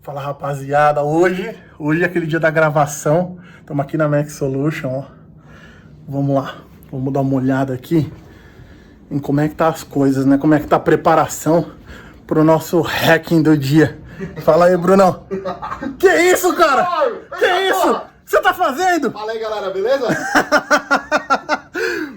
Fala, rapaziada, hoje é aquele dia da gravação. Estamos aqui na Mac Solution, ó. Vamos lá, vamos dar uma olhada aqui em como é que tá as coisas, né? Como é que tá a preparação pro nosso hacking do dia. Fala aí, Brunão. Que isso, cara? Que isso? Você tá fazendo? Fala aí, galera, beleza?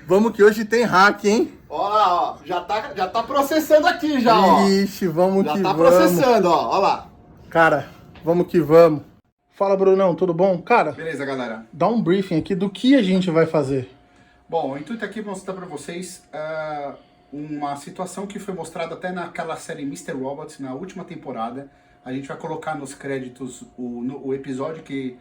Vamos que hoje tem hack, hein? Ó lá, ó, já tá processando aqui já, ó. Ixi, vamos já que tá vamos. processando, ó lá. Cara, vamos que vamos. Fala, Brunão, tudo bom? Cara, Beleza, galera? dá um briefing aqui do que a gente vai fazer. Bom, o intuito aqui é mostrar pra vocês uma situação que foi mostrada até naquela série Mr. Robot, na última temporada. A gente vai colocar nos créditos o episódio que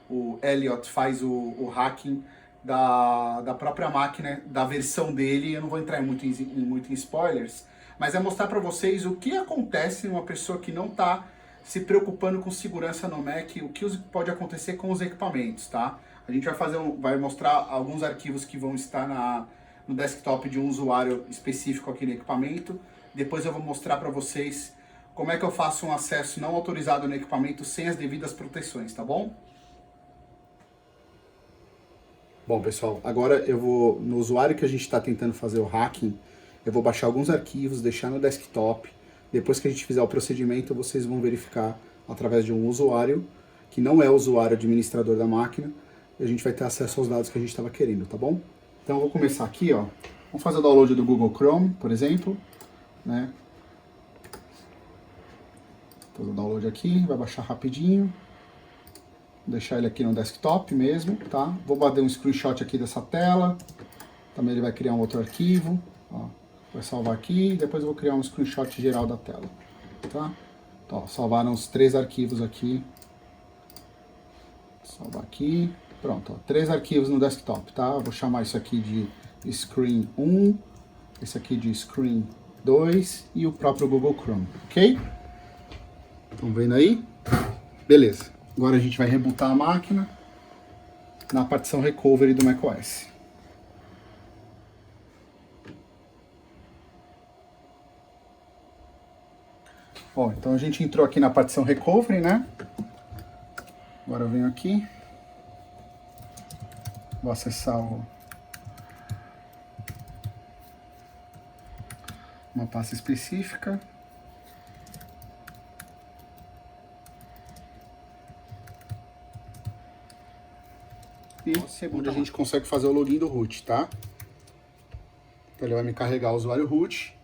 o Elliot faz o hacking da própria máquina, da versão dele. Eu não vou entrar muito em spoilers, mas é mostrar para vocês o que acontece numa pessoa que não está se preocupando com segurança no Mac, o que pode acontecer com os equipamentos, tá? A gente vai mostrar alguns arquivos que vão estar no desktop de um usuário específico aqui no equipamento. Depois eu vou mostrar para vocês como é que eu faço um acesso não autorizado no equipamento sem as devidas proteções, tá bom? Bom, pessoal, agora eu vou, no usuário que a gente está tentando fazer o hacking, eu vou baixar alguns arquivos, deixar no desktop. Depois que a gente fizer o procedimento, vocês vão verificar através de um usuário, que não é o usuário administrador da máquina, e a gente vai ter acesso aos dados que a gente estava querendo, tá bom? Então eu vou começar aqui, ó. Vamos fazer o download do Google Chrome, por exemplo, né? Vou fazer o download aqui, vai baixar rapidinho. Vou deixar ele aqui no desktop mesmo, tá? Vou bater um screenshot aqui dessa tela. Também ele vai criar um outro arquivo, ó. Vai salvar aqui, depois eu vou criar um screenshot geral da tela, tá? Então, ó, salvaram os 3 arquivos aqui. Salvar aqui. Pronto, ó, 3 arquivos no desktop, tá? Eu vou chamar isso aqui de Screen 1, esse aqui de Screen 2 e o próprio Google Chrome, ok? Estão vendo aí? Beleza. Agora a gente vai rebootar a máquina na partição Recovery do macOS. Bom, então a gente entrou aqui na partição Recovery, né? Agora eu venho aqui. Vou acessar uma pasta específica. E onde a gente consegue fazer o login do root, tá? Então ele vai me carregar o usuário root.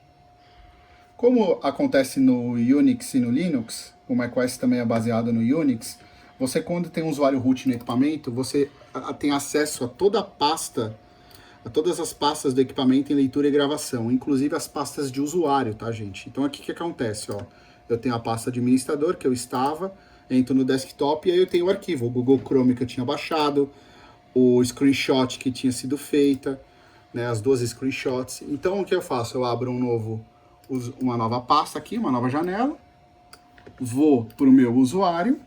Como acontece no Unix e no Linux, o macOS também é baseado no Unix, você quando tem um usuário root no equipamento, você tem acesso a toda a pasta, a todas as pastas do equipamento em leitura e gravação, inclusive as pastas de usuário, tá, gente? Então aqui o que acontece, ó? Eu tenho a pasta administrador que eu estava, entro no desktop e aí eu tenho o arquivo, o Google Chrome que eu tinha baixado, o screenshot que tinha sido feita, né, as 2 screenshots. Então o que eu faço? Eu abro uma nova pasta aqui, uma nova janela, vou para o meu usuário,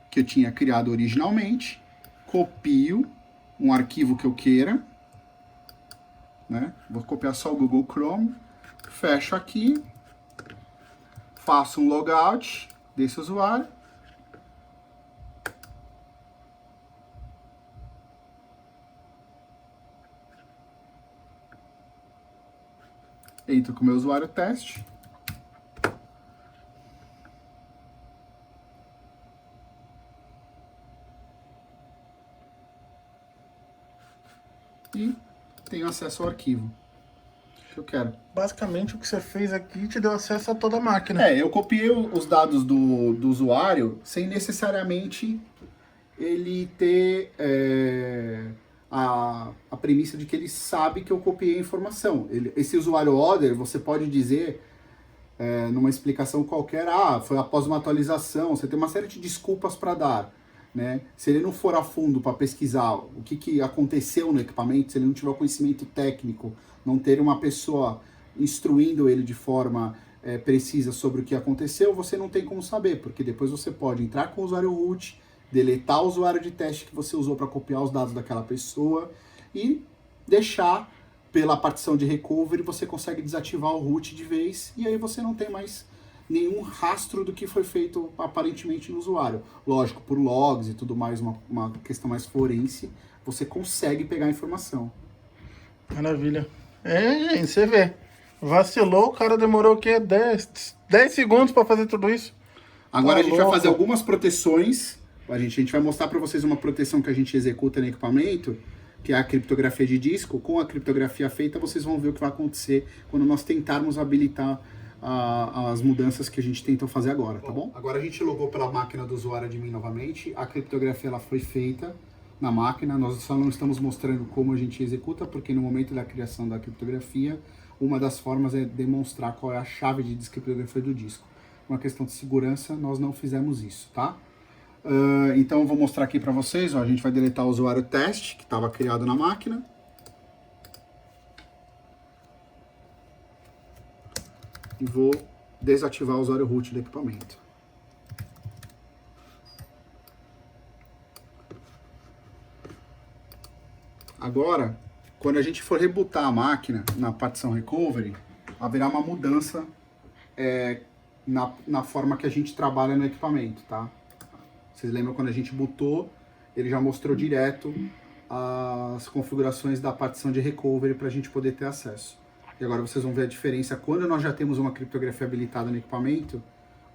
que eu tinha criado originalmente, copio um arquivo que eu queira, né? Vou copiar só o Google Chrome, fecho aqui, faço um logout desse usuário, entro com o meu usuário teste. E tenho acesso ao arquivo que eu quero. Basicamente o que você fez aqui te deu acesso a toda a máquina. Eu copiei os dados do usuário sem necessariamente ele ter a premissa de que ele sabe que eu copiei a informação. Esse usuário order, você pode dizer numa explicação qualquer, foi após uma atualização, você tem uma série de desculpas para dar, né? Se ele não for a fundo para pesquisar o que aconteceu no equipamento, se ele não tiver o conhecimento técnico, não ter uma pessoa instruindo ele de forma precisa sobre o que aconteceu, você não tem como saber, porque depois você pode entrar com o usuário root, deletar o usuário de teste que você usou para copiar os dados daquela pessoa e deixar pela partição de recovery, você consegue desativar o root de vez e aí você não tem mais nenhum rastro do que foi feito aparentemente no usuário. Lógico, por logs e tudo mais, uma questão mais forense, você consegue pegar a informação. Maravilha. Gente, você vê. Vacilou, o cara demorou o quê? 10 segundos para fazer tudo isso? Agora Tá a gente louco. vai fazer algumas proteções. A gente vai mostrar para vocês uma proteção que a gente executa no equipamento, que é a criptografia de disco. Com a criptografia feita, vocês vão ver o que vai acontecer quando nós tentarmos habilitar as mudanças que a gente tentou fazer agora, tá bom? Agora a gente logou pela máquina do usuário admin novamente. A criptografia ela foi feita na máquina. Nós só não estamos mostrando como a gente executa, porque no momento da criação da criptografia, uma das formas é demonstrar qual é a chave de descriptografia do disco. Uma questão de segurança, nós não fizemos isso, tá? Então eu vou mostrar aqui para vocês, ó, a gente vai deletar o usuário teste, que estava criado na máquina. E vou desativar o usuário root do equipamento. Agora, quando a gente for rebootar a máquina na partição recovery, haverá uma mudança na forma que a gente trabalha no equipamento, tá? Vocês lembram quando a gente bootou, ele já mostrou direto as configurações da partição de recovery para a gente poder ter acesso. E agora vocês vão ver a diferença quando nós já temos uma criptografia habilitada no equipamento,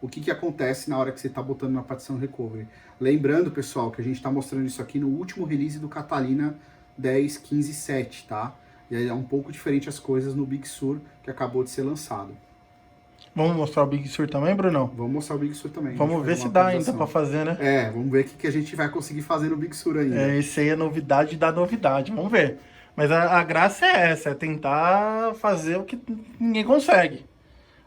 o que acontece na hora que você está botando na partição recovery. Lembrando, pessoal, que a gente está mostrando isso aqui no último release do Catalina 10.15.7, tá? E aí é um pouco diferente as coisas no Big Sur, que acabou de ser lançado. Vamos mostrar o Big Sur também, Brunão? Vamos mostrar o Big Sur também. Vamos ver se dá ainda para fazer, né? Vamos ver o que a gente vai conseguir fazer no Big Sur ainda. Esse aí é novidade da novidade, vamos ver. Mas a graça é essa, é tentar fazer o que ninguém consegue.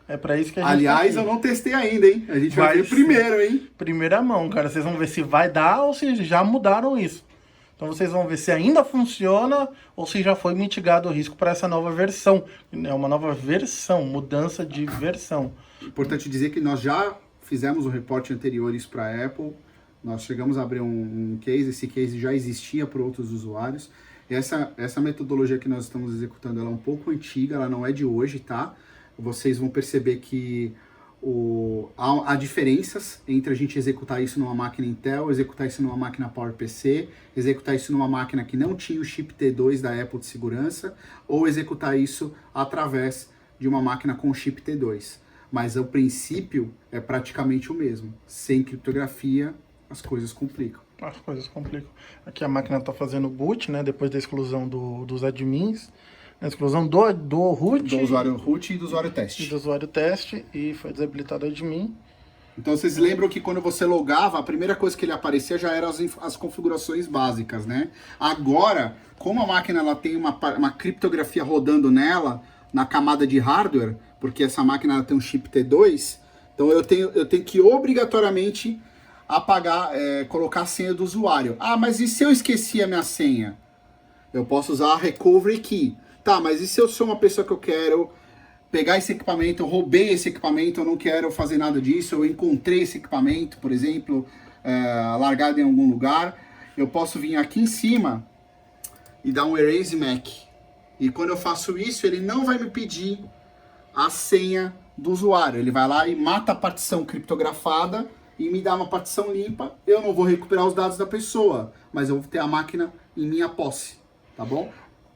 É para isso que a gente Aliás, eu não testei ainda, hein? A gente vai ver primeiro, hein? Primeira mão, cara. Vocês vão ver se vai dar ou se já mudaram isso. Então vocês vão ver se ainda funciona ou se já foi mitigado o risco para essa nova versão. É uma nova versão, mudança de versão. Importante dizer que nós já fizemos um reporte anteriores para a Apple. Nós chegamos a abrir um case, esse case já existia para outros usuários. Essa metodologia que nós estamos executando, ela é um pouco antiga, ela não é de hoje, tá? Vocês vão perceber que há diferenças entre a gente executar isso numa máquina Intel, executar isso numa máquina PowerPC, executar isso numa máquina que não tinha o chip T2 da Apple de segurança, ou executar isso através de uma máquina com chip T2. Mas o princípio é praticamente o mesmo. Sem criptografia, as coisas complicam. As coisas complicam. Aqui a máquina está fazendo boot, né? Depois da exclusão dos admins. A exclusão do root. Do usuário root e do usuário teste. E do usuário teste. E foi desabilitado o admin. Então vocês lembram que quando você logava, a primeira coisa que ele aparecia já eram as configurações básicas, né? Agora, como a máquina ela tem uma criptografia rodando nela, na camada de hardware, porque essa máquina ela tem um chip T2, então eu tenho que obrigatoriamente apagar, colocar a senha do usuário. Ah, mas e se eu esqueci a minha senha? Eu posso usar a Recovery Key. Tá, mas e se eu sou uma pessoa que eu quero pegar esse equipamento, eu roubei esse equipamento, eu não quero fazer nada disso, eu encontrei esse equipamento, por exemplo, largado em algum lugar, eu posso vir aqui em cima e dar um Erase Mac. E quando eu faço isso, ele não vai me pedir a senha do usuário. Ele vai lá e mata a partição criptografada e me dá uma partição limpa. Eu não vou recuperar os dados da pessoa, mas eu vou ter a máquina em minha posse, tá bom?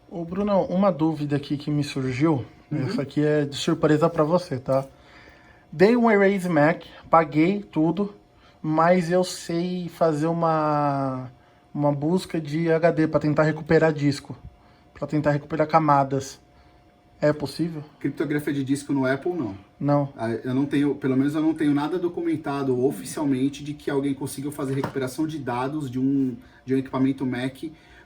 Ô Bruno, uma dúvida aqui que me surgiu, essa aqui é de surpresa para você, tá? Dei um Erase Mac, paguei tudo, mas eu sei fazer uma busca de HD para tentar recuperar disco, para tentar recuperar camadas. É possível? Criptografia de disco no Apple, não. Não. Eu não tenho, pelo menos eu não tenho nada documentado oficialmente de que alguém conseguiu fazer recuperação de dados de um equipamento Mac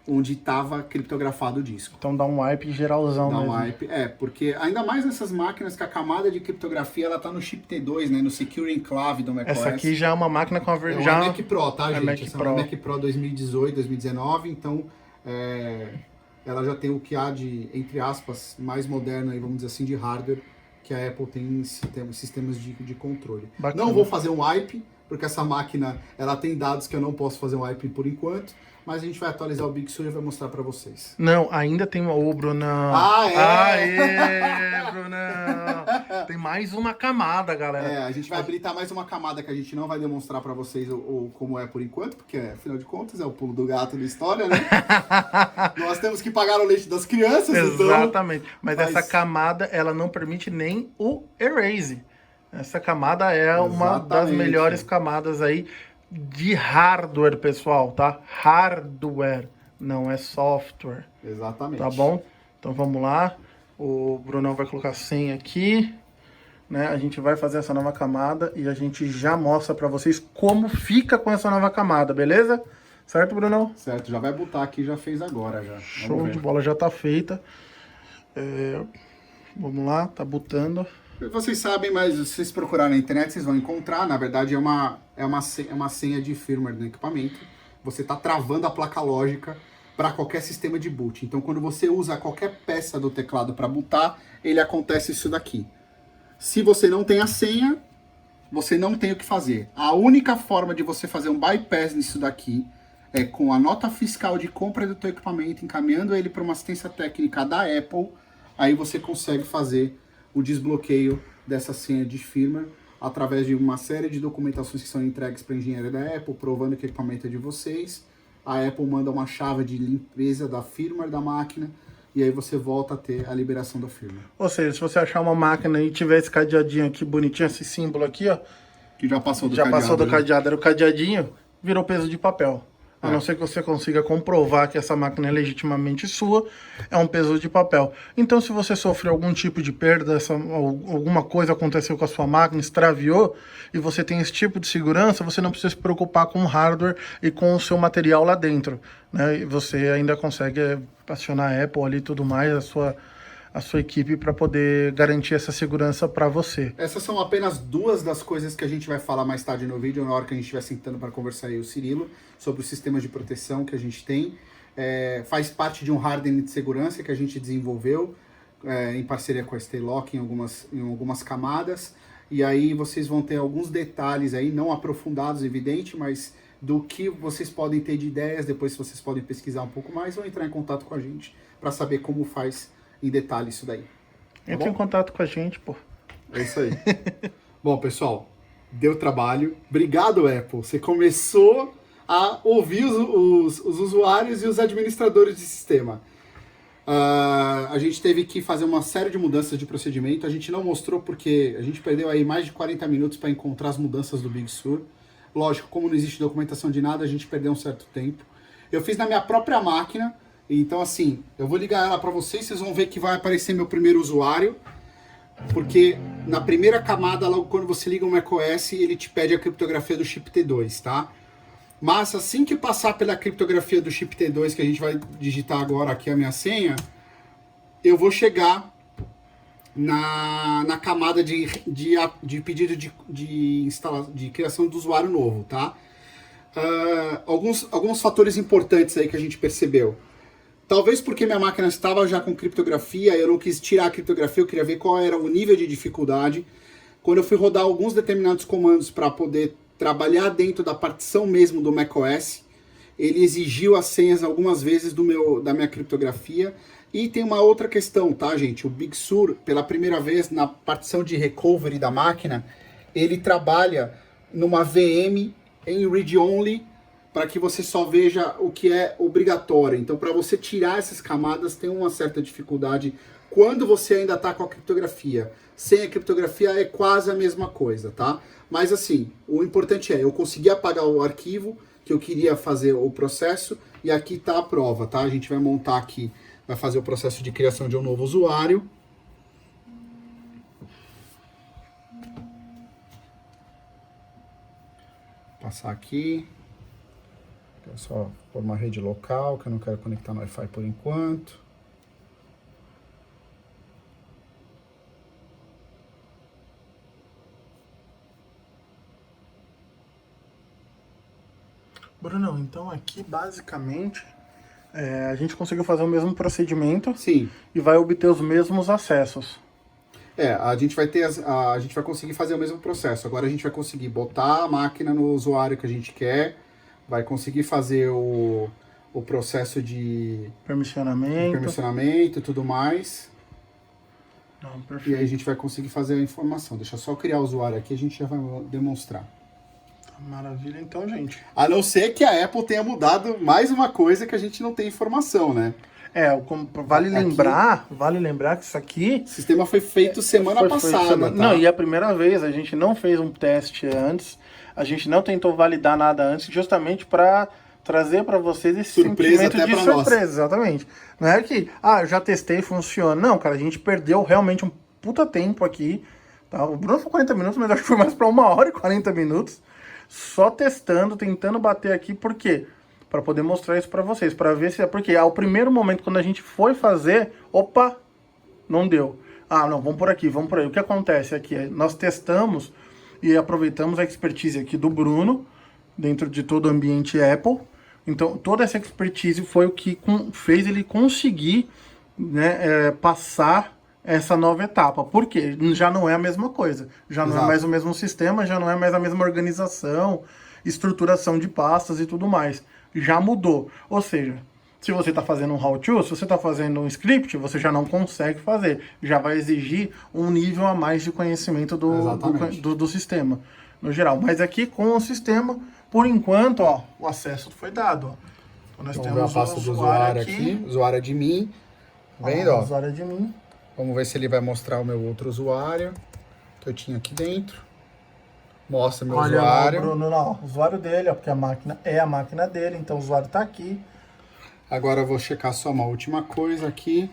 onde estava criptografado o disco. Então dá um wipe geralzão mesmo. Dá um wipe, porque ainda mais nessas máquinas que a camada de criptografia ela tá no chip T2, né, no Secure Enclave do macOS. Essa aqui já é uma máquina com a versão... É uma Mac Pro, tá, gente? Mac Essa Pro. é uma Mac Pro 2018, 2019, então ela já tem o que há de, entre aspas, mais moderno, aí, vamos dizer assim, de hardware, que a Apple tem em sistemas de controle. Bacana. Não vou fazer um wipe, porque essa máquina ela tem dados que eu não posso fazer um wipe por enquanto, mas a gente vai atualizar o Big Sur e vai mostrar para vocês. Não, ainda tem uma... Ô, Brunão! Ah, é? Aê, Brunão! Tem mais uma camada, galera. A gente vai habilitar mais uma camada que a gente não vai demonstrar pra vocês como é por enquanto, porque afinal de contas é o pulo do gato da história, né? Nós temos que pagar o leite das crianças, Exatamente. Então... Mas essa camada, ela não permite nem o erase. Essa camada é uma das melhores camadas aí de hardware, pessoal, tá? Hardware, não é software. Exatamente. Tá bom? Então vamos lá. O Brunão vai colocar 100 aqui, né? A gente vai fazer essa nova camada e a gente já mostra pra vocês como fica com essa nova camada, beleza? Certo, Brunão? Certo, já vai botar aqui, já fez agora já. Show de bola, já tá feita. Vamos lá, tá botando. Vocês sabem, mas se vocês procurarem na internet, vocês vão encontrar. Na verdade, é uma senha de firmware do equipamento. Você está travando a placa lógica para qualquer sistema de boot. Então, quando você usa qualquer peça do teclado para bootar, ele acontece isso daqui. Se você não tem a senha, você não tem o que fazer. A única forma de você fazer um bypass nisso daqui é com a nota fiscal de compra do teu equipamento, encaminhando ele para uma assistência técnica da Apple. Aí você consegue fazer o desbloqueio dessa senha de firmware através de uma série de documentações que são entregues para a engenharia da Apple, provando que o equipamento é de vocês. A Apple manda uma chave de limpeza da firmware da máquina e aí você volta a ter a liberação da firmware. Ou seja, se você achar uma máquina e tiver esse cadeadinho aqui bonitinho, esse símbolo aqui, ó, que já passou do cadeado. Já passou do cadeado, né? era o cadeadinho, virou peso de papel. A não ser que você consiga comprovar que essa máquina é legitimamente sua, é um peso de papel. Então, se você sofreu algum tipo de perda, alguma coisa aconteceu com a sua máquina, extraviou, e você tem esse tipo de segurança, você não precisa se preocupar com o hardware e com o seu material lá dentro, né? E você ainda consegue acionar a Apple ali e tudo mais, a sua equipe, para poder garantir essa segurança para você. Essas são apenas duas das coisas que a gente vai falar mais tarde no vídeo, na hora que a gente estiver sentando para conversar aí o Cirilo, sobre os sistemas de proteção que a gente tem. Faz parte de um hardening de segurança que a gente desenvolveu em parceria com a Staylock em algumas camadas. E aí vocês vão ter alguns detalhes aí, não aprofundados, evidente, mas do que vocês podem ter de ideias, depois vocês podem pesquisar um pouco mais ou entrar em contato com a gente para saber como faz em detalhe isso daí. Entra em contato com a gente, pô. É isso aí. Bom, pessoal, deu trabalho. Obrigado, Apple. Você começou a ouvir os usuários e os administradores de sistema. A gente teve que fazer uma série de mudanças de procedimento. A gente não mostrou porque a gente perdeu aí mais de 40 minutos para encontrar as mudanças do Big Sur. Lógico, como não existe documentação de nada, a gente perdeu um certo tempo. Eu fiz na minha própria máquina. Então, assim, eu vou ligar ela para vocês vão ver que vai aparecer meu primeiro usuário, porque na primeira camada, logo quando você liga o macOS, ele te pede a criptografia do chip T2, tá? Mas assim que passar pela criptografia do chip T2, que a gente vai digitar agora aqui a minha senha, eu vou chegar na camada de pedido de criação do usuário novo, tá? Alguns fatores importantes aí que a gente percebeu. Talvez porque minha máquina estava já com criptografia, eu não quis tirar a criptografia, eu queria ver qual era o nível de dificuldade. Quando eu fui rodar alguns determinados comandos para poder trabalhar dentro da partição mesmo do macOS, ele exigiu as senhas algumas vezes da minha criptografia. E tem uma outra questão, tá, gente? O Big Sur, pela primeira vez na partição de recovery da máquina, ele trabalha numa VM em read-only, para que você só veja o que é obrigatório. Então, para você tirar essas camadas, tem uma certa dificuldade quando você ainda está com a criptografia. Sem a criptografia é quase a mesma coisa, tá? Mas assim, o importante eu consegui apagar o arquivo que eu queria fazer o processo, e aqui está a prova, tá? A gente vai montar aqui, vai fazer o processo de criação de um novo usuário. Passar aqui. É só por uma rede local, que eu não quero conectar no Wi-Fi por enquanto. Bruno, então aqui basicamente a gente conseguiu fazer o mesmo procedimento. Sim. E vai obter os mesmos acessos. A gente vai conseguir fazer o mesmo processo. Agora a gente vai conseguir botar a máquina no usuário que a gente quer, vai conseguir fazer o processo de permissionamento e tudo mais. Não, E perfeito. aí a gente vai conseguir fazer a informação. Deixa eu só criar o usuário aqui, a gente já vai demonstrar. Maravilha, então, gente. A não ser que a Apple tenha mudado mais uma coisa que a gente não tem informação, né? Vale lembrar que isso aqui O sistema foi feito semana passada, tá? Não, e a primeira vez, a gente não fez um teste antes, a gente não tentou validar nada antes, justamente para trazer para vocês esse Surpresa sentimento até de pra surpresa, nós. exatamente. Não é que, eu já testei, funciona. Não, cara, a gente perdeu realmente um puta tempo aqui, tá? O Bruno foi 40 minutos, mas acho que foi mais para 1 hora e 40 minutos, só testando, tentando bater aqui, por quê? Para poder mostrar isso para vocês, para ver se é porque ao primeiro momento quando a gente foi fazer, opa, não deu. Não, vamos por aqui, vamos por aí. O que acontece aqui é nós testamos e aproveitamos a expertise aqui do Bruno dentro de todo o ambiente Apple. Então, toda essa expertise foi o que fez ele conseguir, né, passar essa nova etapa. Por quê? Já não é a mesma coisa. Já não é mais o mesmo sistema, já não é mais a mesma organização, estruturação de pastas e tudo mais. Já mudou. Ou seja, se você está fazendo um how-to, se você está fazendo um script, você já não consegue fazer. Já vai exigir um nível a mais de conhecimento do sistema, no geral. Mas aqui com o sistema, por enquanto, o acesso foi dado. Então nós Vamos ver temos a pasta do usuário aqui. Usuário de mim. Vendo, ó. Usuário de mim. Vamos ver se ele vai mostrar o meu outro usuário que eu tinha aqui dentro. Mostra meu usuário. Olha, Bruno, o usuário dele, porque a máquina é a máquina dele, então o usuário está aqui. Agora eu vou checar só uma última coisa aqui.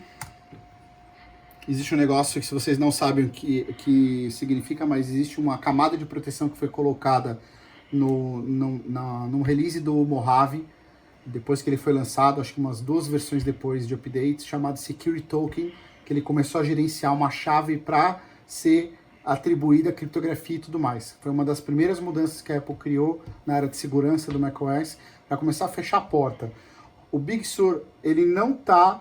Existe um negócio que, se vocês não sabem o que significa, mas existe uma camada de proteção que foi colocada no release do Mojave, depois que ele foi lançado, acho que umas 2 versões depois de updates, chamado Security Token, que ele começou a gerenciar uma chave para ser atribuída a criptografia e tudo mais. Foi uma das primeiras mudanças que a Apple criou na área de segurança do macOS, para começar a fechar a porta. O Big Sur, ele não tá...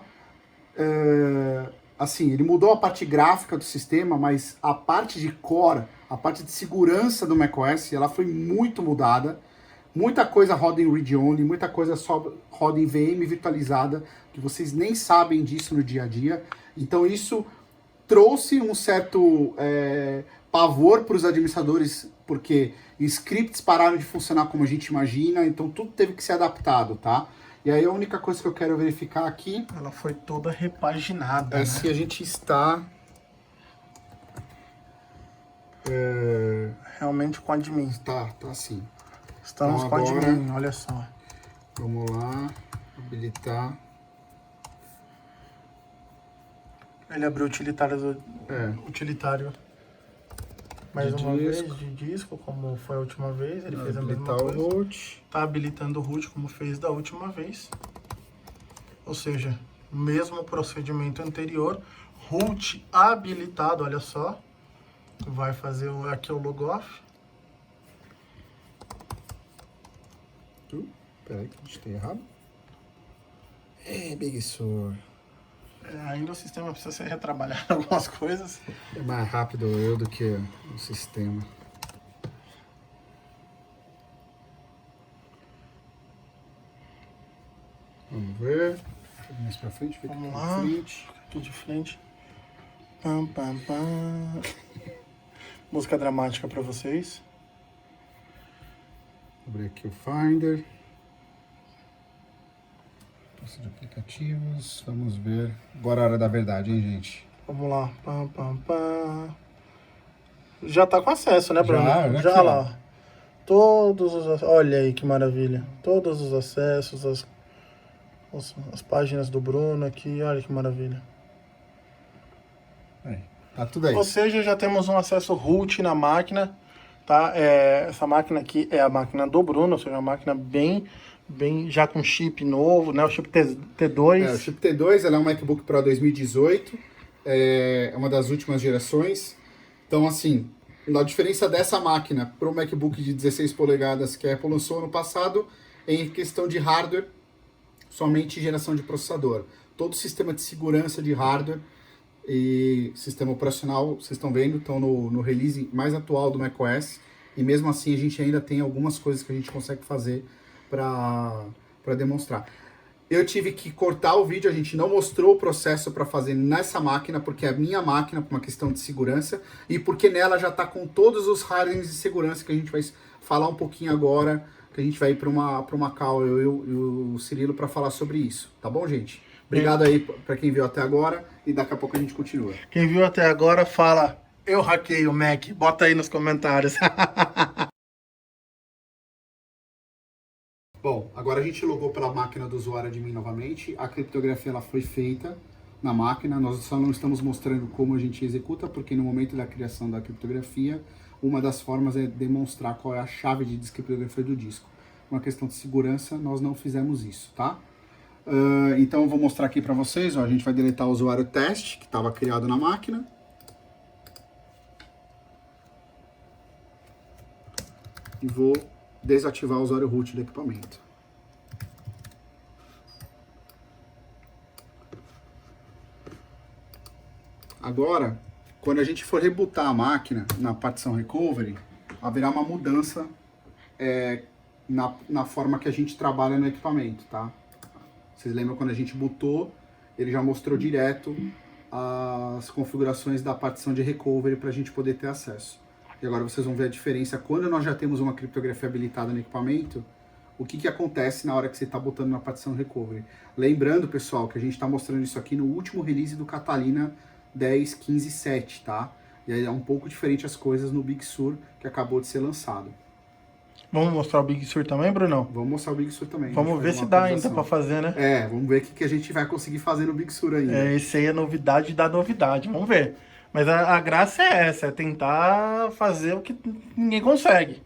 assim, ele mudou a parte gráfica do sistema, mas a parte de core, a parte de segurança do macOS, ela foi muito mudada. Muita coisa roda em read-only, muita coisa só roda em VM virtualizada, que vocês nem sabem disso no dia a dia. Então isso trouxe um certo pavor para os administradores, porque scripts pararam de funcionar como a gente imagina, então tudo teve que ser adaptado, tá? E aí a única coisa que eu quero verificar aqui... Ela foi toda repaginada, né? Se a gente está... realmente com admin. Tá assim. Estamos então, com agora, admin, olha só. Vamos lá, habilitar. Ele abriu o utilitário mais uma vez de disco, como foi a última vez. Ele fez a mesma coisa. O root. Tá habilitando o root como fez da última vez. Ou seja, mesmo procedimento anterior, root habilitado, olha só. Vai fazer aqui o logoff. Peraí que a gente tem errado. Big Sur. Ainda o sistema precisa ser retrabalhado em algumas coisas. É mais rápido eu do que o sistema. Vamos ver. Mais pra frente, fica Vamos aqui lá. de frente. Aqui de frente. Pam, pam, pam. Música dramática para vocês. Vou abrir aqui o Finder. Pasta de aplicativos. Vamos ver. Agora é a hora da verdade, hein, gente? Vamos lá. Pam, pam, pam. Já tá com acesso, né, Bruno? Já aqui, lá. Todos os... Olha aí que maravilha. Todos os acessos, as páginas do Bruno aqui. Olha que maravilha. Tá tudo aí. Ou seja, já temos um acesso root na máquina, tá? Essa máquina aqui é a máquina do Bruno, ou seja, uma máquina bem já com chip novo, né? O chip T2. O chip T2, ela é um MacBook Pro 2018, é uma das últimas gerações. Então, assim, a diferença dessa máquina para o MacBook de 16 polegadas que a Apple lançou ano passado, é em questão de hardware, somente geração de processador. Todo o sistema de segurança de hardware e sistema operacional, vocês estão vendo, estão no release mais atual do macOS, e mesmo assim a gente ainda tem algumas coisas que a gente consegue fazer para demonstrar. Eu tive que cortar o vídeo, a gente não mostrou o processo para fazer nessa máquina, porque é a minha máquina, por uma questão de segurança, e porque nela já está com todos os hardwares de segurança que a gente vai falar um pouquinho agora, que a gente vai ir para uma call, eu e o Cirilo, para falar sobre isso. Tá bom, gente? Obrigado aí para quem viu até agora, e daqui a pouco a gente continua. Quem viu até agora, fala, eu hackei o Mac. Bota aí nos comentários. Bom, agora a gente logou pela máquina do usuário admin novamente. A criptografia ela foi feita na máquina. Nós só não estamos mostrando como a gente executa, porque no momento da criação da criptografia, uma das formas é demonstrar qual é a chave de descriptografia do disco. Uma questão de segurança, nós não fizemos isso, tá? Então eu vou mostrar aqui para vocês. Ó, a gente vai deletar o usuário teste, que estava criado na máquina. E vou desativar o usuário root do equipamento. Agora, quando a gente for rebootar a máquina na partição recovery, haverá uma mudança na forma que a gente trabalha no equipamento, tá? Vocês lembram quando a gente bootou, ele já mostrou direto as configurações da partição de recovery para a gente poder ter acesso. E agora vocês vão ver a diferença quando nós já temos uma criptografia habilitada no equipamento, o que acontece na hora que você está botando na partição recovery. Lembrando, pessoal, que a gente está mostrando isso aqui no último release do Catalina 10.15.7, tá? E aí é um pouco diferente as coisas no Big Sur, que acabou de ser lançado. Vamos mostrar o Big Sur também, Brunão? Vamos mostrar o Big Sur também. Vamos ver se dá ainda para fazer, né? Vamos ver o que a gente vai conseguir fazer no Big Sur ainda. Esse aí é novidade da novidade, vamos ver. Mas a graça é essa, é tentar fazer o que ninguém consegue.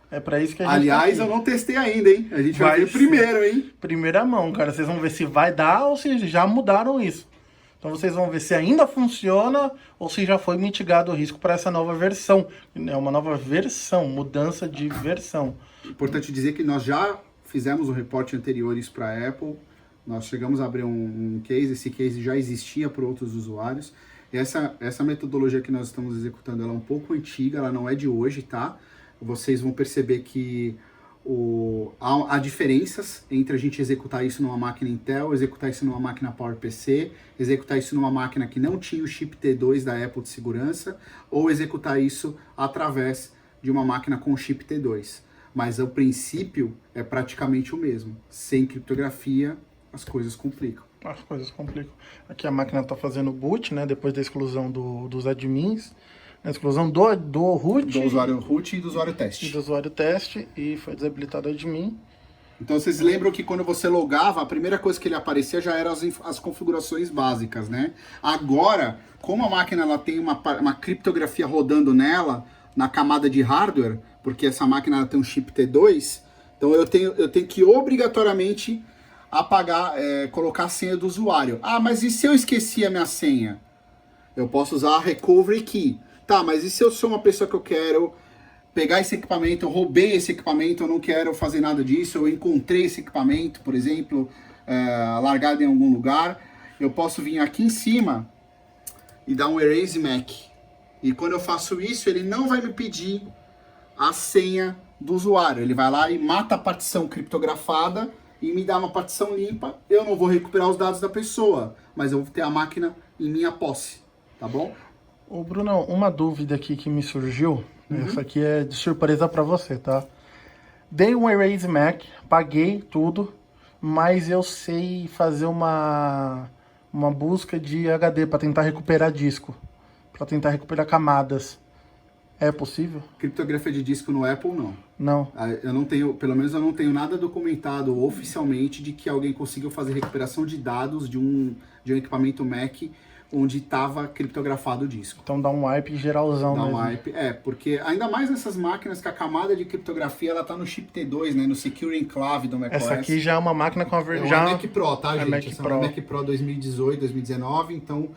É pra isso que a gente Aliás, eu não testei ainda, hein? A gente vai ver primeiro, hein? Primeira mão, cara. Vocês vão ver se vai dar ou se já mudaram isso. Então vocês vão ver se ainda funciona ou se já foi mitigado o risco para essa nova versão. É uma nova versão, mudança de versão. Importante dizer que nós já fizemos um reporte anteriores para a Apple. Nós chegamos a abrir um case, esse case já existia para outros usuários. Essa metodologia que nós estamos executando, ela é um pouco antiga, ela não é de hoje, tá? Vocês vão perceber que há diferenças entre a gente executar isso numa máquina Intel, executar isso numa máquina PowerPC, executar isso numa máquina que não tinha o chip T2 da Apple de segurança, ou executar isso através de uma máquina com chip T2. Mas o princípio é praticamente o mesmo. Sem criptografia, as coisas complicam. As coisas complicam. Aqui a máquina está fazendo boot, né? Depois da exclusão dos admins. A exclusão do root. Do usuário root e do usuário teste. E do usuário teste. E foi desabilitado o admin. Então vocês lembram que quando você logava, a primeira coisa que ele aparecia já eram as configurações básicas, né? Agora, como a máquina ela tem uma criptografia rodando nela, na camada de hardware, porque essa máquina ela tem um chip T2, então eu tenho que obrigatoriamente apagar, colocar a senha do usuário. Ah, mas e se eu esqueci a minha senha? Eu posso usar a Recovery Key. Tá, mas e se eu sou uma pessoa que eu quero pegar esse equipamento, eu roubei esse equipamento, eu não quero fazer nada disso, eu encontrei esse equipamento, por exemplo, largado em algum lugar, eu posso vir aqui em cima e dar um Erase Mac. E quando eu faço isso, ele não vai me pedir a senha do usuário. Ele vai lá e mata a partição criptografada e me dá uma partição limpa. Eu não vou recuperar os dados da pessoa, mas eu vou ter a máquina em minha posse, tá bom? Ô Bruno, uma dúvida aqui que me surgiu, essa aqui é de surpresa para você, tá? Dei um Erase Mac, paguei tudo, mas eu sei fazer uma busca de HD para tentar recuperar disco, para tentar recuperar camadas. É possível? Criptografia de disco no Apple, não. Não. Eu não tenho, pelo menos eu não tenho nada documentado oficialmente de que alguém conseguiu fazer recuperação de dados de um equipamento Mac onde estava criptografado o disco. Então dá um wipe geralzão mesmo. Dá um wipe, porque ainda mais nessas máquinas que a camada de criptografia ela tá no chip T2, né, no Secure Enclave do macOS. Essa aqui já é uma máquina com a versão... É uma Mac Pro, tá, gente? Mac Essa Pro. é uma Mac Pro 2018, 2019, então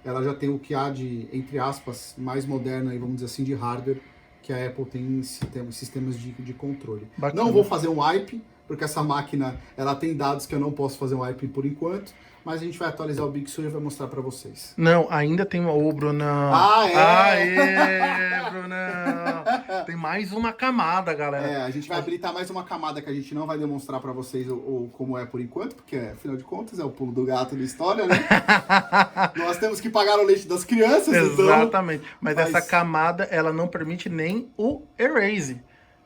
ela já tem o que há de, entre aspas, mais moderno, aí, vamos dizer assim, de hardware que a Apple tem em sistemas de controle. Bacana. Não vou fazer um wipe, porque essa máquina ela tem dados que eu não posso fazer um wipe por enquanto, mas a gente vai atualizar o Big Sur e vai mostrar para vocês. Não, ainda tem o Brunão. Ah, é? Aê, Brunão! Tem mais uma camada, galera. A gente vai habilitar mais uma camada que a gente não vai demonstrar pra vocês como é por enquanto, porque, afinal de contas, é o pulo do gato da história, né? Nós temos que pagar o leite das crianças, Exatamente. Então... Mas essa camada, ela não permite nem o erase.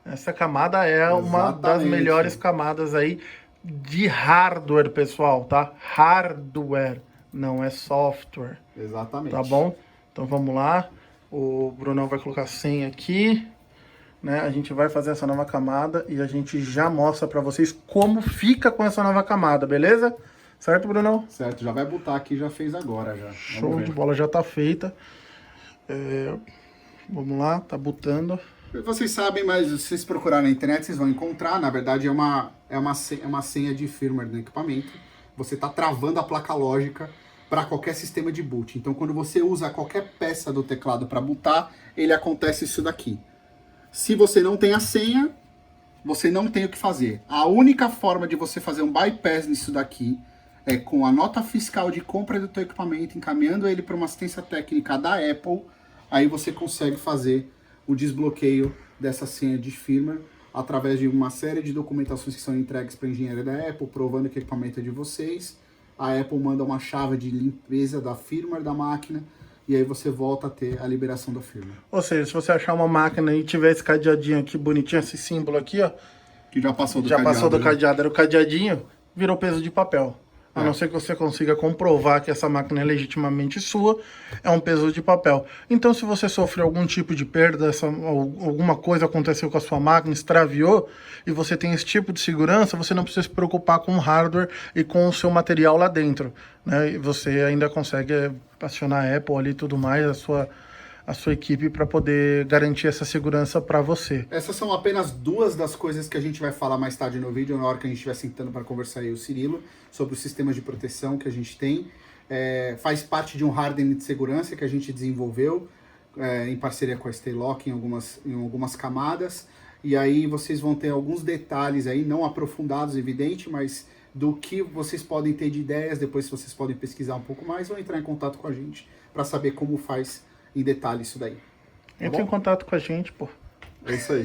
Essa camada é uma das melhores camadas aí de hardware, pessoal, tá? Hardware, não é software. Exatamente. Tá bom? Então vamos lá. O Brunão vai colocar 100 aqui, né? A gente vai fazer essa nova camada e a gente já mostra pra vocês como fica com essa nova camada, beleza? Certo, Brunão? Certo, já vai botar aqui, já fez agora já. Show de bola, já tá feita. Vamos lá, tá botando. Vocês sabem, mas se vocês procurarem na internet, vocês vão encontrar. Na verdade, é uma senha de firmware do equipamento. Você está travando a placa lógica para qualquer sistema de boot. Então, quando você usa qualquer peça do teclado para bootar, ele acontece isso daqui. Se você não tem a senha, você não tem o que fazer. A única forma de você fazer um bypass nisso daqui é com a nota fiscal de compra do teu equipamento, encaminhando ele para uma assistência técnica da Apple. Aí você consegue fazer o desbloqueio dessa senha de firmware através de uma série de documentações que são entregues para a engenharia da Apple, provando que o equipamento é de vocês. A Apple manda uma chave de limpeza da firmware da máquina e aí você volta a ter a liberação da firmware. Ou seja, se você achar uma máquina e tiver esse cadeadinho aqui bonitinho, esse símbolo aqui, ó, que já passou do cadeado. Já passou do cadeado, né? Era o cadeadinho, virou peso de papel. A não ser que você consiga comprovar que essa máquina é legitimamente sua, é um peso de papel. Então, se você sofreu algum tipo de perda, alguma coisa aconteceu com a sua máquina, extraviou, e você tem esse tipo de segurança, você não precisa se preocupar com o hardware e com o seu material lá dentro, né? E você ainda consegue acionar a Apple ali e tudo mais, a sua equipe para poder garantir essa segurança para você. Essas são apenas duas das coisas que a gente vai falar mais tarde no vídeo, na hora que a gente estiver sentando para conversar aí o Cirilo, sobre os sistemas de proteção que a gente tem. Faz parte de um hardening de segurança que a gente desenvolveu em parceria com a Staylock em algumas camadas. E aí vocês vão ter alguns detalhes aí, não aprofundados, evidente, mas do que vocês podem ter de ideias, depois vocês podem pesquisar um pouco mais ou entrar em contato com a gente para saber como faz em detalhe isso daí. Entra em contato com a gente, pô. É isso aí.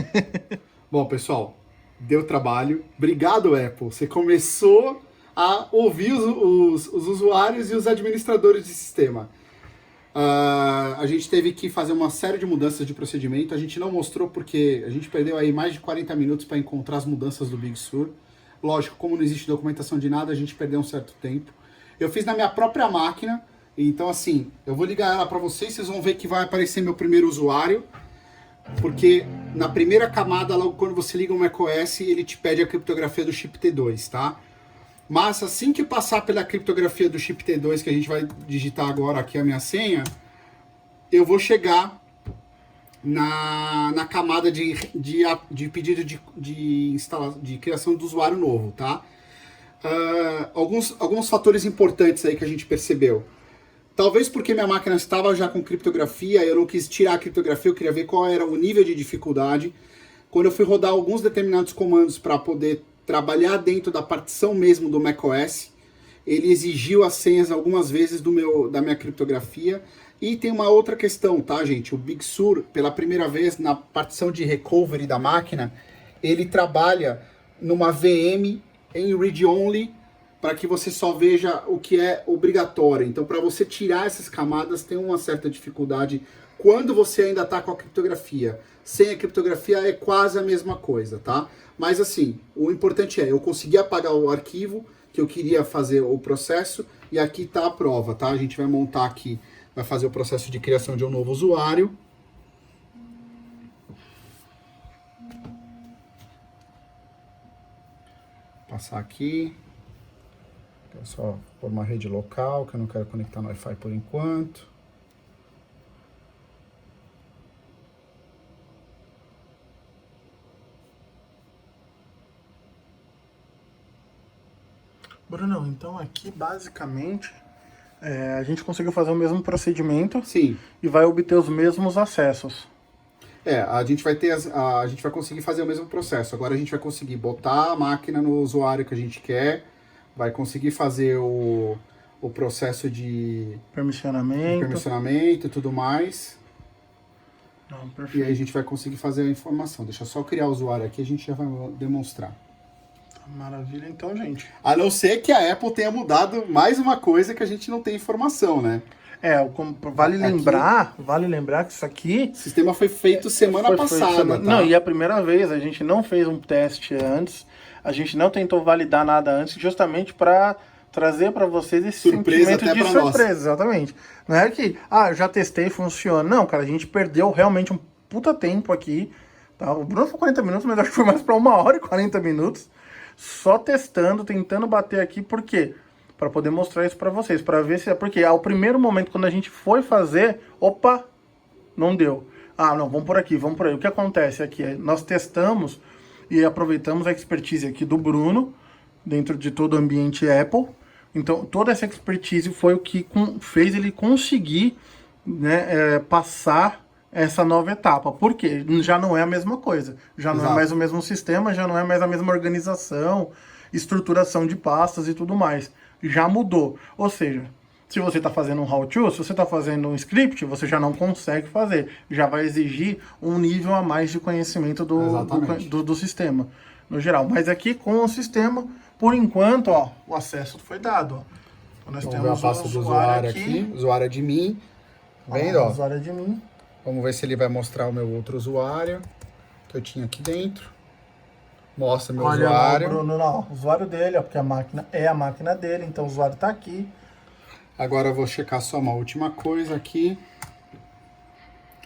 Bom, pessoal, deu trabalho. Obrigado, Apple. Você começou a ouvir os usuários e os administradores de sistema. A gente teve que fazer uma série de mudanças de procedimento. A gente não mostrou porque a gente perdeu aí mais de 40 minutos para encontrar as mudanças do Big Sur. Lógico, como não existe documentação de nada, a gente perdeu um certo tempo. Eu fiz na minha própria máquina. Então, assim, eu vou ligar ela para vocês vão ver que vai aparecer meu primeiro usuário, porque na primeira camada, logo quando você liga o macOS, ele te pede a criptografia do chip T2, tá? Mas assim que passar pela criptografia do chip T2, que a gente vai digitar agora aqui a minha senha, eu vou chegar na camada de pedido de criação do usuário novo, tá? Alguns fatores importantes aí que a gente percebeu. Talvez porque minha máquina estava já com criptografia, eu não quis tirar a criptografia, eu queria ver qual era o nível de dificuldade. Quando eu fui rodar alguns determinados comandos para poder trabalhar dentro da partição mesmo do macOS, ele exigiu as senhas algumas vezes da minha criptografia. E tem uma outra questão, tá, gente? O Big Sur, pela primeira vez na partição de recovery da máquina, ele trabalha numa VM em read-only, para que você só veja o que é obrigatório. Então, para você tirar essas camadas, tem uma certa dificuldade quando você ainda está com a criptografia. Sem a criptografia é quase a mesma coisa, tá? Mas assim, o importante eu consegui apagar o arquivo que eu queria fazer o processo, e aqui está a prova, tá? A gente vai montar aqui, vai fazer o processo de criação de um novo usuário. Passar aqui. É só por uma rede local, que eu não quero conectar no Wi-Fi por enquanto. Brunão, então aqui basicamente a gente conseguiu fazer o mesmo procedimento. Sim. E vai obter os mesmos acessos. A gente vai conseguir fazer o mesmo processo. Agora a gente vai conseguir botar a máquina no usuário que a gente quer, vai conseguir fazer o processo de permissionamento e tudo mais. Não, E perfeito. aí a gente vai conseguir fazer a informação. Deixa eu só criar o usuário aqui, a gente já vai demonstrar. Maravilha, então, gente. A não ser que a Apple tenha mudado mais uma coisa que a gente não tem informação, né? Vale lembrar que isso aqui O sistema foi feito semana passada, tá? Não, e a primeira vez, a gente não fez um teste antes, a gente não tentou validar nada antes, justamente para trazer para vocês esse Surpresa sentimento até de pra surpresa, nós. exatamente. Não é que, eu já testei, funciona. Não, cara, a gente perdeu realmente um puta tempo aqui, tá? O Bruno foi 40 minutos, mas acho que foi mais para 1 hora e 40 minutos, só testando, tentando bater aqui, por quê? Para poder mostrar isso para vocês, para ver se é porque ao primeiro momento quando a gente foi fazer, opa, não deu. Não, vamos por aqui, vamos por aí. O que acontece aqui é nós testamos e aproveitamos a expertise aqui do Bruno dentro de todo o ambiente Apple. Então, toda essa expertise foi o que fez ele conseguir, né, passar essa nova etapa. Por quê? Já não é a mesma coisa. Já não é mais o mesmo sistema, já não é mais a mesma organização, estruturação de pastas e tudo mais. Já mudou. Ou seja, se você está fazendo um how-to, se você está fazendo um script, você já não consegue fazer. Já vai exigir um nível a mais de conhecimento do sistema, no geral. Mas aqui com o sistema, por enquanto, o acesso foi dado. Então, nós Vamos ver a pasta do usuário aqui. Usuário de mim. Vendo, ó. Usuário de mim. Vamos ver se ele vai mostrar o meu outro usuário que eu tinha aqui dentro. Mostra meu usuário. Olha, Bruno, o usuário dele, porque a máquina é a máquina dele, então o usuário está aqui. Agora eu vou checar só uma última coisa aqui.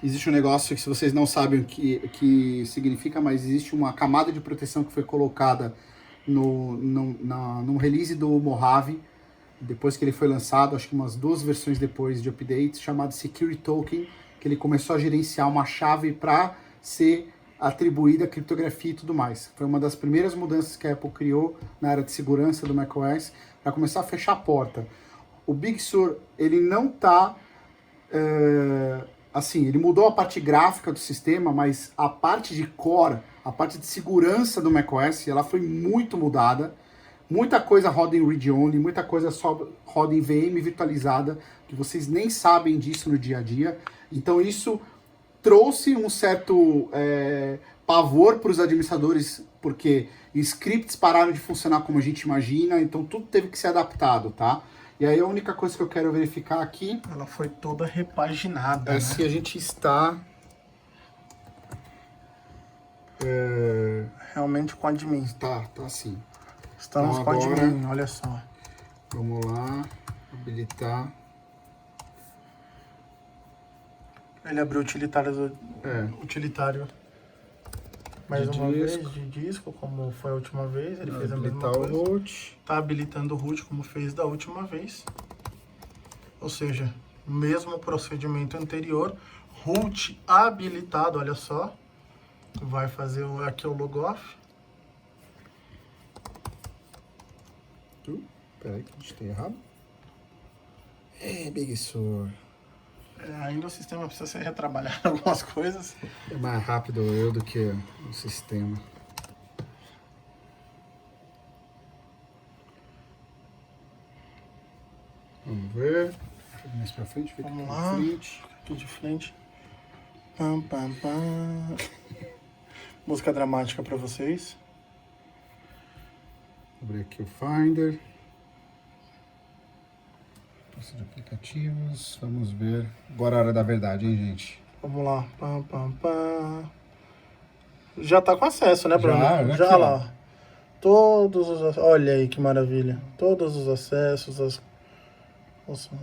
Existe um negócio que, se vocês não sabem o que significa, mas existe uma camada de proteção que foi colocada no release do Mojave, depois que ele foi lançado, acho que umas 2 versões depois de updates, chamado Security Token, que ele começou a gerenciar uma chave para ser atribuída a criptografia e tudo mais. Foi uma das primeiras mudanças que a Apple criou na área de segurança do macOS para começar a fechar a porta. O Big Sur, ele não está... assim, ele mudou a parte gráfica do sistema, mas a parte de core, a parte de segurança do macOS, ela foi muito mudada. Muita coisa roda em read-only, muita coisa só roda em VM virtualizada, que vocês nem sabem disso no dia a dia. Então isso trouxe um certo pavor para os administradores, porque scripts pararam de funcionar como a gente imagina, então tudo teve que ser adaptado, tá? E aí a única coisa que eu quero verificar aqui... Ela foi toda repaginada, né? Se a gente está... realmente com admin. Tá sim. Estamos então, com agora, admin, olha só. Vamos lá, habilitar. Ele abriu o utilitário mais uma vez de disco, como foi a última vez. Ele fez a mesma coisa. O root. Tá habilitando o root como fez da última vez. Ou seja, mesmo procedimento anterior, root habilitado, olha só. Vai fazer aqui o logoff. Peraí que a gente tem errado. Big Sur. Ainda o sistema precisa ser retrabalhado algumas coisas. É mais rápido eu do que o sistema. Vamos ver. Mais pra frente, fica Vamos aqui lá. de frente. Aqui de frente. Pam, pam, pam. Música dramática para vocês. Vou abrir aqui o Finder. Pasta de aplicativos. Vamos ver. Agora é a hora da verdade, hein, gente? Vamos lá. Pam, pam, pam. Já tá com acesso, né, Bruno? Já Já lá. Todos os... Olha aí que maravilha. Todos os acessos,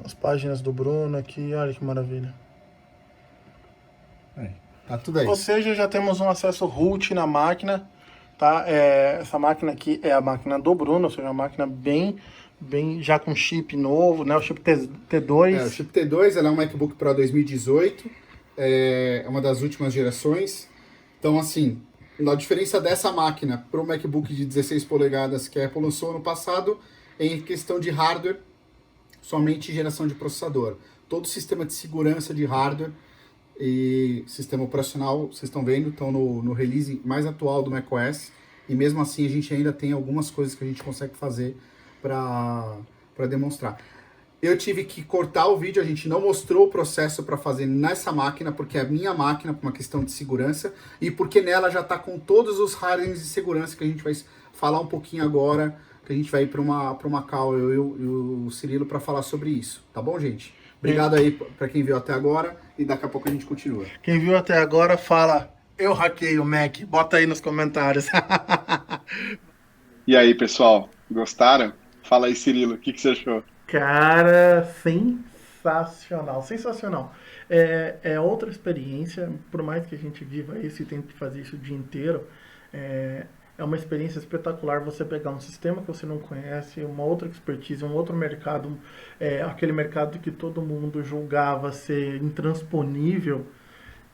as páginas do Bruno aqui. Olha que maravilha. Tá tudo aí. Ou seja, já temos um acesso root na máquina, tá? Essa máquina aqui é a máquina do Bruno, ou seja, uma máquina bem já com chip novo, né? O chip T2. O chip T2, ela é um MacBook Pro 2018, é uma das últimas gerações. Então, assim, a diferença dessa máquina para o MacBook de 16 polegadas que a Apple lançou ano passado é em questão de hardware, somente geração de processador. Todo o sistema de segurança de hardware e sistema operacional, vocês estão vendo, estão no release mais atual do macOS, e mesmo assim a gente ainda tem algumas coisas que a gente consegue fazer para demonstrar. Eu tive que cortar o vídeo, a gente não mostrou o processo para fazer nessa máquina, porque é a minha máquina, por uma questão de segurança, e porque nela já está com todos os hardens de segurança que a gente vai falar um pouquinho agora, que a gente vai ir para uma call, eu e o Cirilo, para falar sobre isso. Tá bom, gente? Obrigado aí para quem viu até agora, e daqui a pouco a gente continua. Quem viu até agora, fala, eu hackei o Mac. Bota aí nos comentários. E aí, pessoal, gostaram? Fala aí, Cirilo, o que você achou? Cara, sensacional, sensacional. É outra experiência, por mais que a gente viva isso e tente fazer isso o dia inteiro, é, é uma experiência espetacular você pegar um sistema que você não conhece, uma outra expertise, um outro mercado, aquele mercado que todo mundo julgava ser intransponível,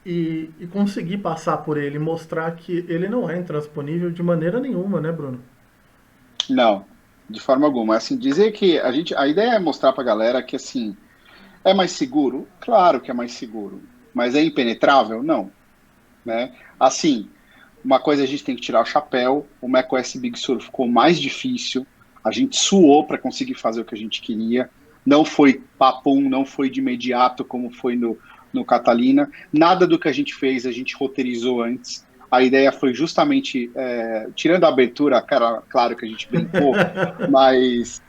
e conseguir passar por ele, mostrar que ele não é intransponível de maneira nenhuma, né, Bruno? Não, de forma alguma. Assim, dizer que a ideia é mostrar pra galera que, assim, é mais seguro? Claro que é mais seguro. Mas é impenetrável? Não, né? Assim, uma coisa a gente tem que tirar o chapéu, o macOS Big Sur ficou mais difícil, a gente suou para conseguir fazer o que a gente queria, não foi papum, não foi de imediato como foi no Catalina, nada do que a gente fez a gente roteirizou antes, a ideia foi justamente, tirando a abertura, cara, claro que a gente brincou, mas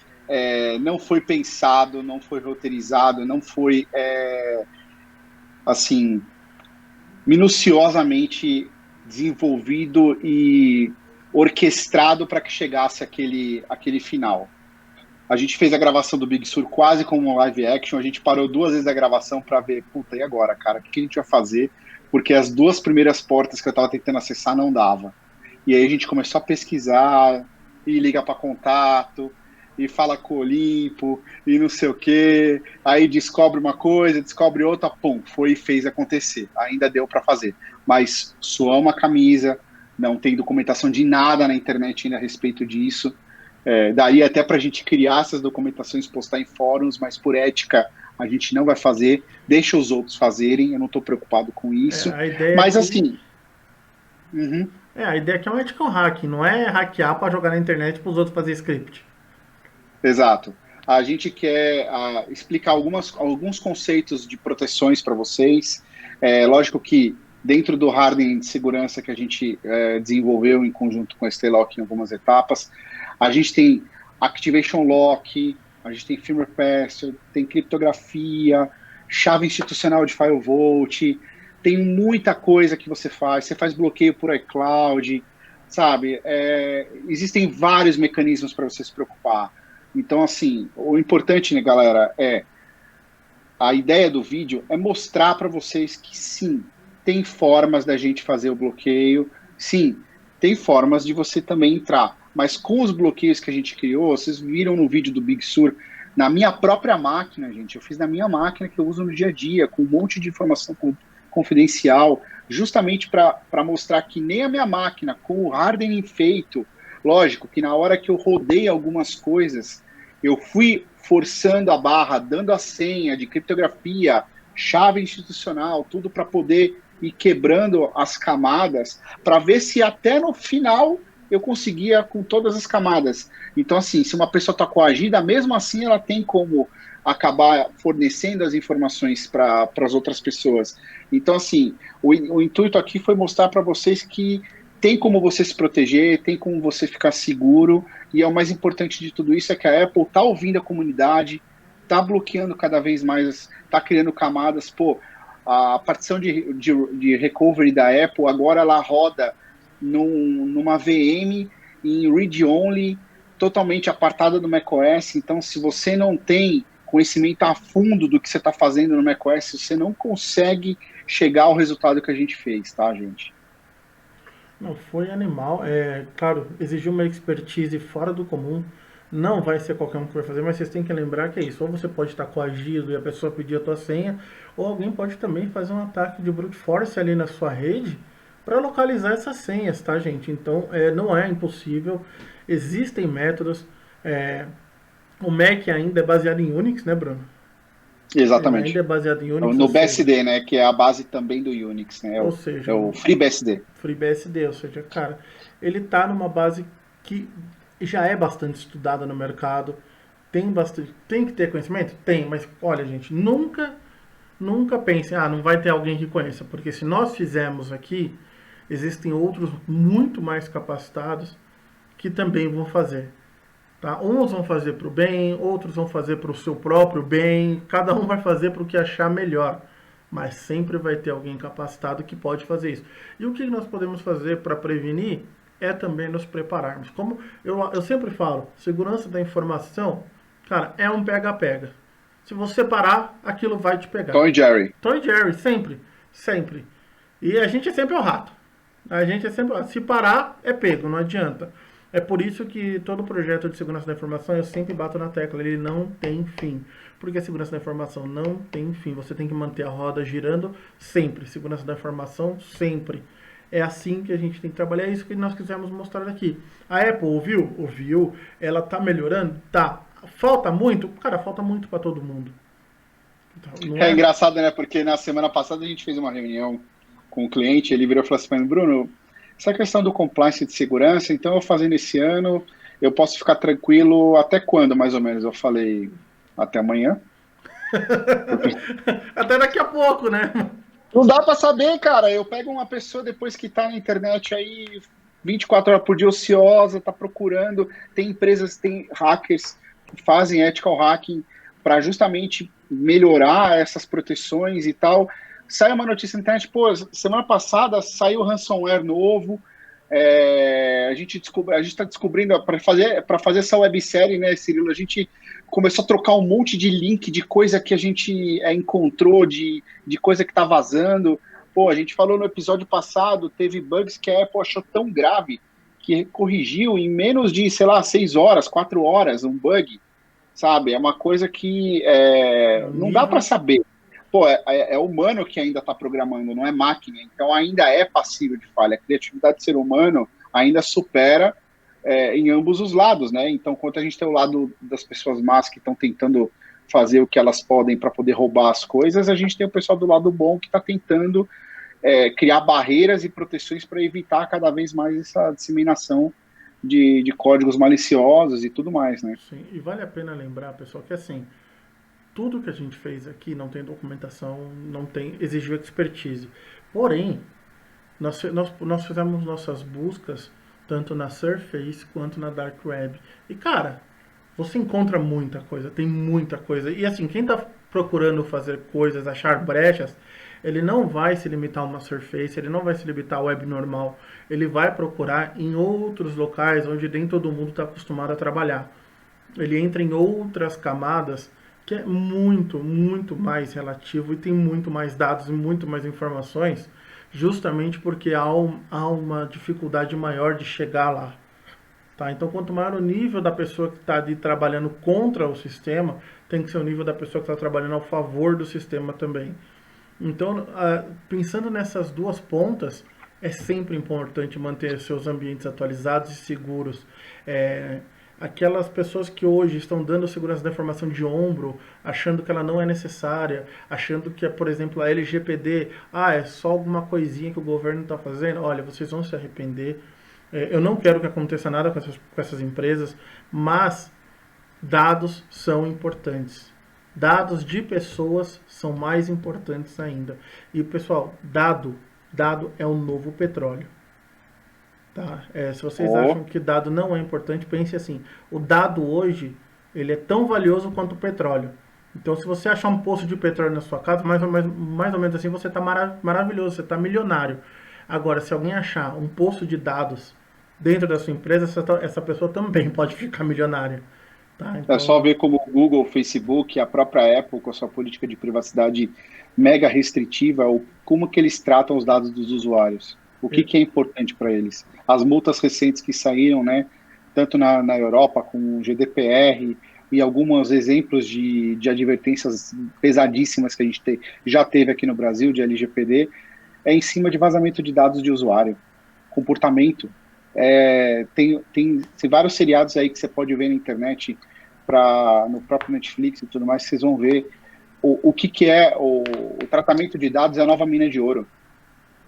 não foi pensado, não foi roteirizado, não foi, assim, minuciosamente desenvolvido e orquestrado para que chegasse aquele final. A gente fez a gravação do Big Sur quase como um live action, a gente parou 2 vezes a gravação para ver, puta, e agora, cara, o que a gente vai fazer? Porque as 2 primeiras portas que eu estava tentando acessar não dava. E aí a gente começou a pesquisar, e liga para contato, e fala com o Olimpo, e não sei o quê, aí descobre uma coisa, descobre outra, pum, foi e fez acontecer. Ainda deu para fazer. Mas suamos a camisa, não tem documentação de nada na internet ainda a respeito disso. Daí até para a gente criar essas documentações, postar em fóruns, mas por ética a gente não vai fazer, deixa os outros fazerem, eu não estou preocupado com isso. A ideia Mas aqui, assim, uhum, a ideia aqui é um ethical hacking, não é hackear para jogar na internet para os outros fazer script. exato. A gente quer explicar alguns conceitos de proteções para vocês. Lógico que dentro do hardening de segurança que a gente desenvolveu em conjunto com a Staylock em algumas etapas, a gente tem Activation Lock, a gente tem Firmware Password, tem criptografia, chave institucional de FileVault, tem muita coisa que você faz bloqueio por iCloud, sabe? Existem vários mecanismos para você se preocupar. Então, assim, o importante, né, galera, a ideia do vídeo é mostrar para vocês que sim, tem formas da gente fazer o bloqueio, sim, tem formas de você também entrar, mas com os bloqueios que a gente criou, vocês viram no vídeo do Big Sur, na minha própria máquina, gente, eu fiz na minha máquina que eu uso no dia a dia, com um monte de informação confidencial, justamente para mostrar que nem a minha máquina, com o hardening feito, lógico que na hora que eu rodei algumas coisas, eu fui forçando a barra, dando a senha de criptografia, chave institucional, tudo para poder ir quebrando as camadas, para ver se até no final eu conseguia com todas as camadas. Então, assim, se uma pessoa está coagida, mesmo assim ela tem como acabar fornecendo as informações para as outras pessoas. Então, assim, o intuito aqui foi mostrar para vocês que tem como você se proteger, tem como você ficar seguro, e é o mais importante de tudo isso é que a Apple está ouvindo a comunidade, está bloqueando cada vez mais, está criando camadas. Pô, a partição de recovery da Apple agora ela roda numa VM em read-only, totalmente apartada do macOS. Então, se você não tem conhecimento a fundo do que você está fazendo no macOS, você não consegue chegar ao resultado que a gente fez, tá, gente? Não, foi animal. Claro, exigiu uma expertise fora do comum. Não vai ser qualquer um que vai fazer, mas vocês têm que lembrar que é isso. Ou você pode estar coagido e a pessoa pedir a tua senha, ou alguém pode também fazer um ataque de brute force ali na sua rede para localizar essas senhas, tá, gente? Então, não é impossível. Existem métodos. O Mac ainda é baseado em Unix, né, Bruno? Ele ainda Exatamente. é baseado em Unix, No ou seja, BSD, né, que é a base também do Unix, né, ou é seja, o FreeBSD. FreeBSD, ou seja, cara, ele tá numa base que já é bastante estudada no mercado, Tem bastante, tem que ter conhecimento? Tem, mas olha, gente, nunca pensem, não vai ter alguém que conheça, porque se nós fizermos aqui, existem outros muito mais capacitados que também vão fazer. Tá? Uns vão fazer para o bem, outros vão fazer para o seu próprio bem, cada um vai fazer para o que achar melhor. Mas sempre vai ter alguém capacitado que pode fazer isso. E o que nós podemos fazer para prevenir é também nos prepararmos. Como eu sempre falo, segurança da informação, cara, é um pega-pega. Se você parar, aquilo vai te pegar. Tom e Jerry. Tom e Jerry, sempre. Sempre. E a gente é sempre o rato. A gente é sempre. Se parar, é pego, não adianta. É por isso que todo projeto de segurança da informação eu sempre bato na tecla, ele não tem fim. Porque a segurança da informação não tem fim. Você tem que manter a roda girando sempre. Segurança da informação sempre. É assim que a gente tem que trabalhar, é isso que nós quisemos mostrar aqui. A Apple ouviu? Ouviu. Ela tá melhorando? Tá. Falta muito? Cara, falta muito para todo mundo. Então, é engraçado, né? Porque na semana passada a gente fez uma reunião com o cliente, ele virou e falou assim para mim, Bruno, essa questão do compliance de segurança, então eu fazendo esse ano, eu posso ficar tranquilo até quando, mais ou menos? Eu falei, até amanhã. Até daqui a pouco, né? Não dá para saber, cara. Eu pego uma pessoa depois que tá na internet aí 24 horas por dia ociosa, tá procurando, tem empresas, tem hackers que fazem ethical hacking para justamente melhorar essas proteções e tal. Sai uma notícia na internet, pô, semana passada saiu ransomware novo, a gente está descobrindo, para fazer essa websérie, né, Cirilo, a gente começou a trocar um monte de link de coisa que a gente encontrou, de coisa que está vazando. Pô, a gente falou no episódio passado, teve bugs que a Apple achou tão grave que corrigiu em menos de, 6 horas, 4 horas, um bug, sabe? É uma coisa que não dá para saber. Pô, é humano que ainda está programando, não é máquina, então ainda é passível de falha. A criatividade do ser humano ainda supera em ambos os lados, né? Então, quando a gente tem o lado das pessoas más que estão tentando fazer o que elas podem para poder roubar as coisas, a gente tem o pessoal do lado bom que está tentando criar barreiras e proteções para evitar cada vez mais essa disseminação de códigos maliciosos e tudo mais, né? Sim, e vale a pena lembrar, pessoal, que assim, tudo que a gente fez aqui não tem documentação, exigiu expertise. Porém, nós fizemos nossas buscas tanto na Surface quanto na Dark Web. E cara, você encontra muita coisa, tem muita coisa. E assim, quem está procurando fazer coisas, achar brechas, ele não vai se limitar a uma Surface, ele não vai se limitar ao web normal. Ele vai procurar em outros locais onde nem todo mundo está acostumado a trabalhar. Ele entra em outras camadas que é muito, muito mais relativo e tem muito mais dados e muito mais informações, justamente porque há uma dificuldade maior de chegar lá. Tá? Então, quanto maior o nível da pessoa que está ali trabalhando contra o sistema, tem que ser o nível da pessoa que está trabalhando a favor do sistema também. Então, pensando nessas duas pontas, é sempre importante manter seus ambientes atualizados e seguros. Aquelas pessoas que hoje estão dando segurança da informação de ombro, achando que ela não é necessária, achando que, por exemplo, a LGPD, é só alguma coisinha que o governo está fazendo, olha, vocês vão se arrepender. Eu não quero que aconteça nada com essas empresas, mas dados são importantes. Dados de pessoas são mais importantes ainda. E, pessoal, dado é o novo petróleo. Tá? Se vocês acham que dado não é importante, pense assim, o dado hoje, ele é tão valioso quanto o petróleo. Então, se você achar um poço de petróleo na sua casa, mais ou menos assim, você está maravilhoso, você está milionário. Agora, se alguém achar um poço de dados dentro da sua empresa, essa pessoa também pode ficar milionária. Tá? Então, é só ver como o Google, o Facebook, a própria Apple, com a sua política de privacidade mega restritiva, como que eles tratam os dados dos usuários. O que é importante para eles? As multas recentes que saíram, né, tanto na Europa com o GDPR e alguns exemplos de advertências pesadíssimas que a gente já teve aqui no Brasil, de LGPD, em cima de vazamento de dados de usuário, comportamento. Tem vários seriados aí que você pode ver na internet, no próprio Netflix e tudo mais, que vocês vão ver o que é o tratamento de dados é a nova mina de ouro.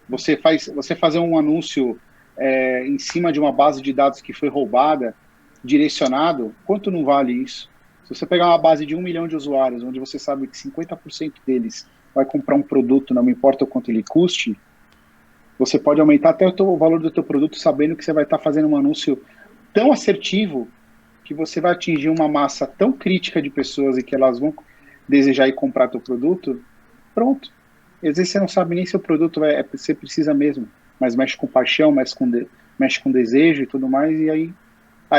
Você fazer um anúncio em cima de uma base de dados que foi roubada, direcionado, quanto não vale isso? Se você pegar uma base de 1 milhão de usuários, onde você sabe que 50% deles vai comprar um produto, não importa o quanto ele custe, você pode aumentar até o valor do teu produto sabendo que você vai estar fazendo um anúncio tão assertivo que você vai atingir uma massa tão crítica de pessoas e que elas vão desejar ir comprar teu produto, pronto. E às vezes você não sabe nem se o produto você precisa mesmo, mas mexe com paixão, mexe com desejo e tudo mais, e aí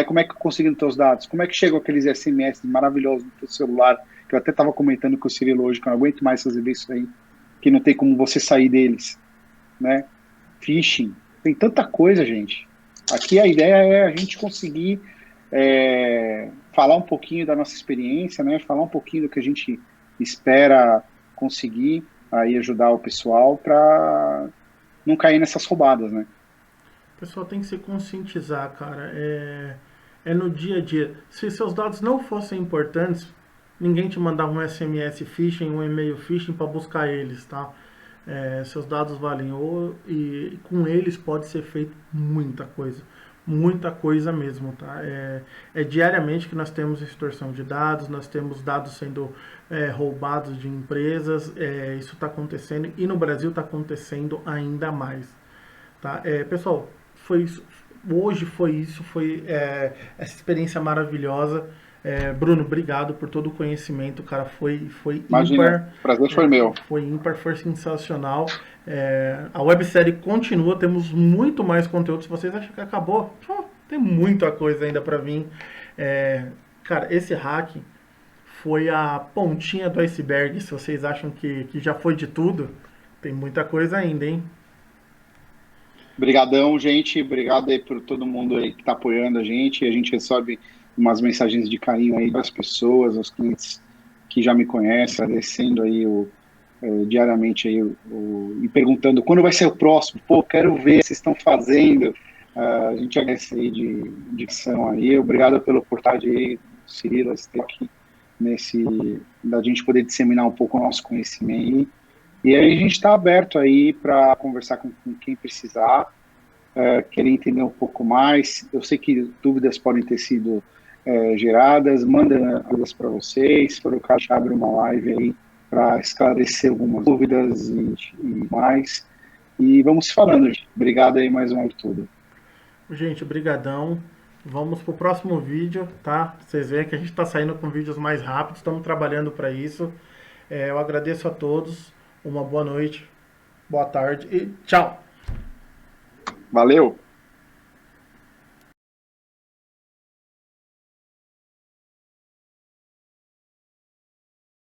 como é que eu consigo os teus dados? Como é que chegam aqueles SMS maravilhosos no teu celular, que eu até estava comentando com o Cirilo hoje, que eu não aguento mais fazer isso aí, que não tem como você sair deles, né? Phishing, tem tanta coisa, gente. Aqui a ideia é a gente conseguir falar um pouquinho da nossa experiência, né? Falar um pouquinho do que a gente espera conseguir aí ajudar o pessoal para não cair nessas roubadas, né? O pessoal tem que se conscientizar, cara. É no dia a dia. Se seus dados não fossem importantes, ninguém te mandava um SMS phishing, um e-mail phishing para buscar eles, tá? Seus dados valem ouro e com eles pode ser feito muita coisa mesmo, tá? É diariamente que nós temos extorsão de dados, nós temos dados sendo roubados de empresas, isso está acontecendo e no Brasil está acontecendo ainda mais, tá? Pessoal, foi isso. Hoje foi isso, foi essa experiência maravilhosa. Bruno, obrigado por todo o conhecimento, cara, foi Imagina, ímpar. o prazer foi meu. Foi ímpar, foi sensacional. A websérie continua, temos muito mais conteúdo. Se vocês acham que acabou, tem muita coisa ainda para vir. Cara, esse hack foi a pontinha do iceberg. Se vocês acham que já foi de tudo, tem muita coisa ainda, hein? Obrigadão, gente. Obrigado aí por todo mundo aí que está apoiando a gente. A gente recebe umas mensagens de carinho aí das pessoas, os clientes que já me conhecem, agradecendo aí diariamente aí e perguntando quando vai ser o próximo. Pô, quero ver o que vocês estão fazendo. A gente agradece aí de dicção aí. Obrigado pela oportunidade aí, Cirilo, estar aqui da gente poder disseminar um pouco o nosso conhecimento aí. E aí a gente está aberto aí para conversar com quem precisar, querer entender um pouco mais. Eu sei que dúvidas podem ter sido geradas, manda elas para vocês. Se for o caso, abre uma live aí para esclarecer algumas dúvidas e mais. E vamos falando, gente. Obrigado aí mais uma vez tudo. Gente, brigadão. Vamos pro próximo vídeo, tá? Vocês veem que a gente está saindo com vídeos mais rápidos, estamos trabalhando para isso. Eu agradeço a todos. Uma boa noite, boa tarde e tchau! Valeu!